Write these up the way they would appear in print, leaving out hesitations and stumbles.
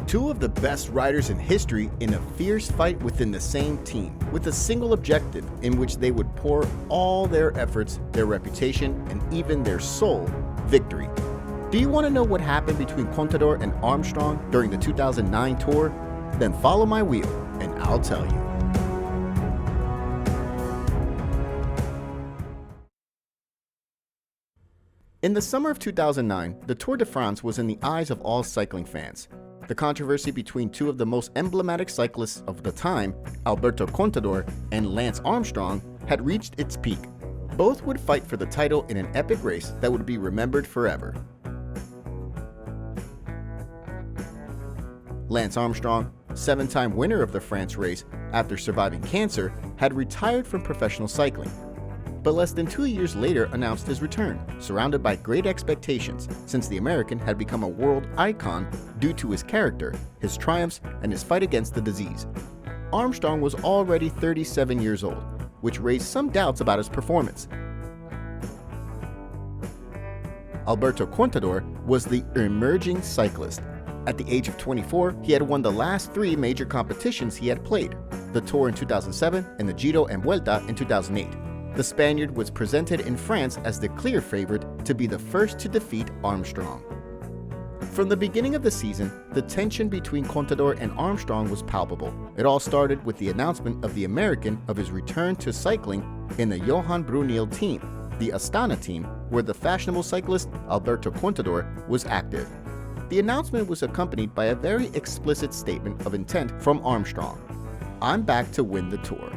Two of the best riders in history in a fierce fight within the same team, with a single objective in which they would pour all their efforts, their reputation, and even their soul, victory. Do you want to know what happened between Contador and Armstrong during the 2009 tour? Then follow my wheel and I'll tell you. In the summer of 2009, the Tour de France was in the eyes of all cycling fans. The controversy between two of the most emblematic cyclists of the time, Alberto Contador and Lance Armstrong, had reached its peak. Both would fight for the title in an epic race that would be remembered forever. Lance Armstrong, seven-time winner of the France race after surviving cancer, had retired from professional cycling, but less than 2 years later announced his return, surrounded by great expectations since the American had become a world icon due to his character, his triumphs, and his fight against the disease. Armstrong was already 37 years old, which raised some doubts about his performance. Alberto Contador was the emerging cyclist. At the age of 24, he had won the last 3 major competitions he had played, the Tour in 2007 and the Giro and Vuelta in 2008. The Spaniard was presented in France as the clear favorite to be the first to defeat Armstrong. From the beginning of the season, the tension between Contador and Armstrong was palpable. It all started with the announcement of the American of his return to cycling in the Johan Brunel team, the Astana team, where the fashionable cyclist Alberto Contador was active. The announcement was accompanied by a very explicit statement of intent from Armstrong: "I'm back to win the Tour."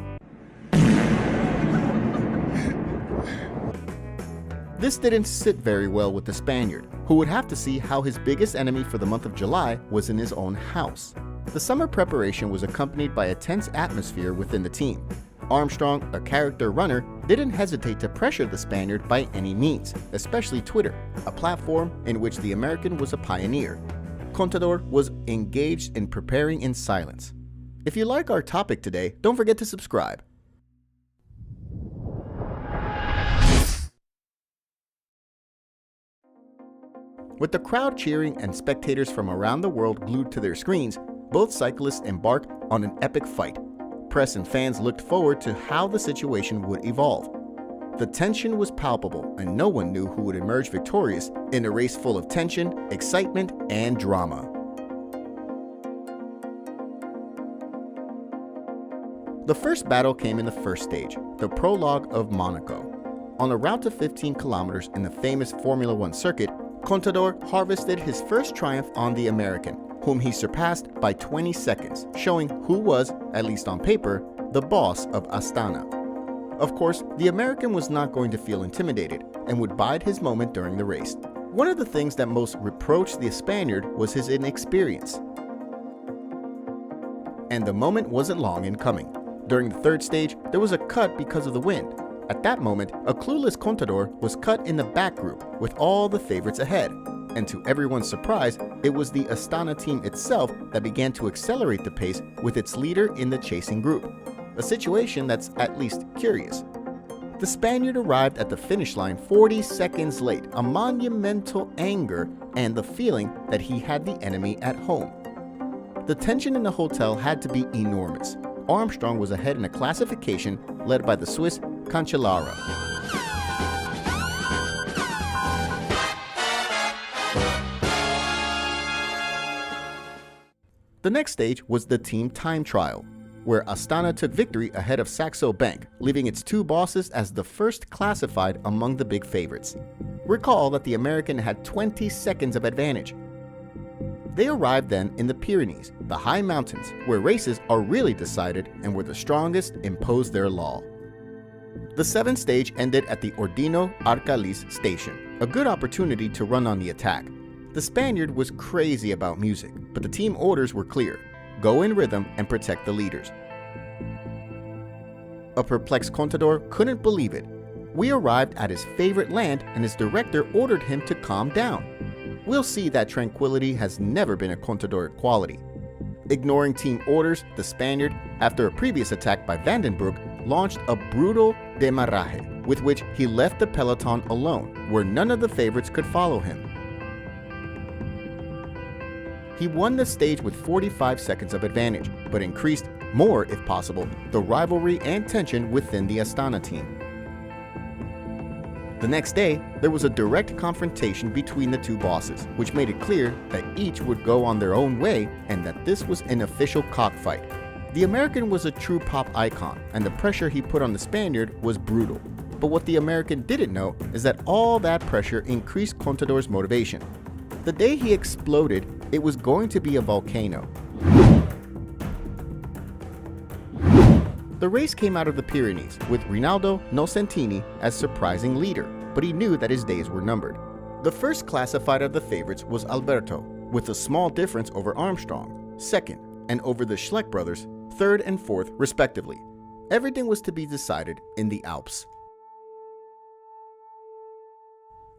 This didn't sit very well with the Spaniard, who would have to see how his biggest enemy for the month of July was in his own house. The summer preparation was accompanied by a tense atmosphere within the team. Armstrong, a character runner, didn't hesitate to pressure the Spaniard by any means, especially Twitter, a platform in which the American was a pioneer. Contador was engaged in preparing in silence. If you like our topic today, don't forget to subscribe. With the crowd cheering and spectators from around the world glued to their screens, both cyclists embarked on an epic fight. Press and fans looked forward to how the situation would evolve. The tension was palpable, and no one knew who would emerge victorious in a race full of tension, excitement, and drama. The first battle came in the first stage, the prologue of Monaco. On a route of 15 kilometers in the famous Formula One circuit, Contador harvested his first triumph on the American, whom he surpassed by 20 seconds, showing who was, at least on paper, the boss of Astana. Of course, the American was not going to feel intimidated and would bide his moment during the race. One of the things that most reproached the Spaniard was his inexperience. And the moment wasn't long in coming. During the third stage, there was a cut because of the wind. At that moment, a clueless Contador was cut in the back group with all the favorites ahead. And to everyone's surprise, it was the Astana team itself that began to accelerate the pace with its leader in the chasing group. A situation that's at least curious. The Spaniard arrived at the finish line 40 seconds late, a monumental anger and the feeling that he had the enemy at home. The tension in the hotel had to be enormous. Armstrong was ahead in a classification led by the Swiss Cancellara. The next stage was the team time trial, where Astana took victory ahead of Saxo Bank, leaving its 2 bosses as the first classified among the big favorites. Recall that the American had 20 seconds of advantage. They arrived then in the Pyrenees, the high mountains, where races are really decided and where the strongest impose their law. The 7th stage ended at the Ordino Arcalís station, a good opportunity to run on the attack. The Spaniard was crazy about music, but the team orders were clear: go in rhythm and protect the leaders. A perplexed Contador couldn't believe it. We arrived at his favorite land and his director ordered him to calm down. We'll see that tranquility has never been a Contador quality. Ignoring team orders, the Spaniard, after a previous attack by Vandenbroek, launched a brutal demarrage, with which he left the peloton alone, where none of the favorites could follow him. He won the stage with 45 seconds of advantage, but increased, more if possible, the rivalry and tension within the Astana team. The next day, there was a direct confrontation between the two bosses, which made it clear that each would go on their own way and that this was an official cockfight. The American was a true pop icon, and the pressure he put on the Spaniard was brutal. But what the American didn't know is that all that pressure increased Contador's motivation. The day he exploded, it was going to be a volcano. The race came out of the Pyrenees, with Rinaldo Nocentini as surprising leader, but he knew that his days were numbered. The first classified of the favorites was Alberto, with a small difference over Armstrong, second, and over the Schleck brothers, third and fourth respectively. Everything was to be decided in the Alps.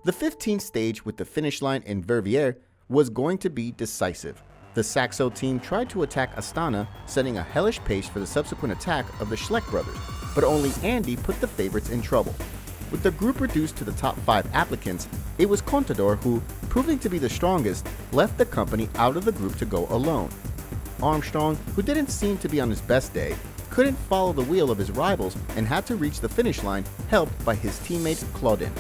The 15th stage with the finish line in Verviers was going to be decisive. The Saxo team tried to attack Astana, setting a hellish pace for the subsequent attack of the Schleck brothers, but only Andy put the favorites in trouble. With the group reduced to the top 5 applicants, it was Contador who, proving to be the strongest, left the company out of the group to go alone. Armstrong, who didn't seem to be on his best day, couldn't follow the wheel of his rivals and had to reach the finish line, helped by his teammate Claudin.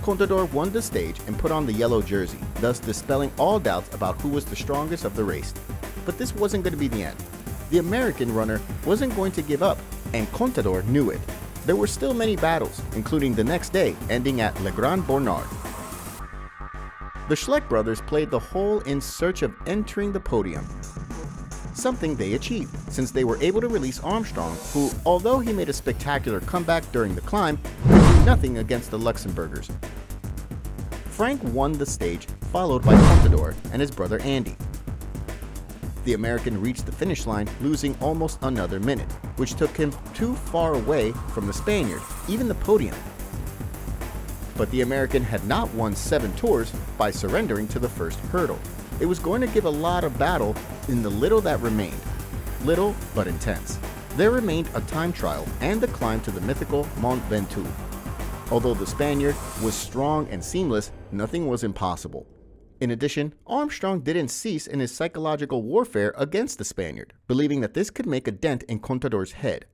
Contador won the stage and put on the yellow jersey, thus dispelling all doubts about who was the strongest of the race. But this wasn't going to be the end. The American runner wasn't going to give up, and Contador knew it. There were still many battles, including the next day, ending at Le Grand Bernard. The Schleck brothers played the hole in search of entering the podium, something they achieved, since they were able to release Armstrong, who, although he made a spectacular comeback during the climb, could do nothing against the Luxembourgers. Frank won the stage, followed by Contador and his brother Andy. The American reached the finish line, losing almost another minute, which took him too far away from the Spaniard, even the podium. But the American had not won 7 tours by surrendering to the first hurdle. It was going to give a lot of battle in the little that remained. Little, but intense. There remained a time trial and the climb to the mythical Mont Ventoux. Although the Spaniard was strong and seamless, nothing was impossible. In addition, Armstrong didn't cease in his psychological warfare against the Spaniard, believing that this could make a dent in Contador's head.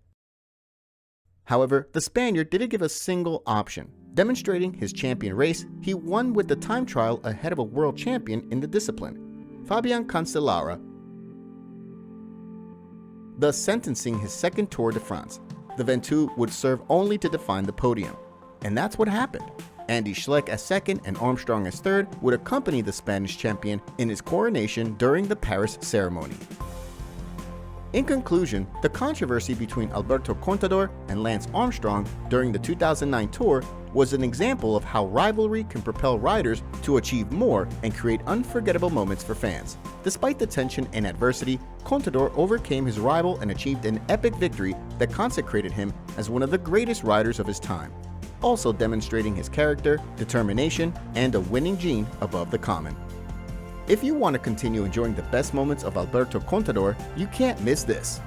However, the Spaniard didn't give a single option. Demonstrating his champion race, he won with the time trial ahead of a world champion in the discipline, Fabian Cancellara, thus sentencing his second Tour de France. The Ventoux would serve only to define the podium. And that's what happened. Andy Schleck as second and Armstrong as third would accompany the Spanish champion in his coronation during the Paris ceremony. In conclusion, the controversy between Alberto Contador and Lance Armstrong during the 2009 Tour was an example of how rivalry can propel riders to achieve more and create unforgettable moments for fans. Despite the tension and adversity, Contador overcame his rival and achieved an epic victory that consecrated him as one of the greatest riders of his time, also demonstrating his character, determination, and a winning gene above the common. If you want to continue enjoying the best moments of Alberto Contador, you can't miss this.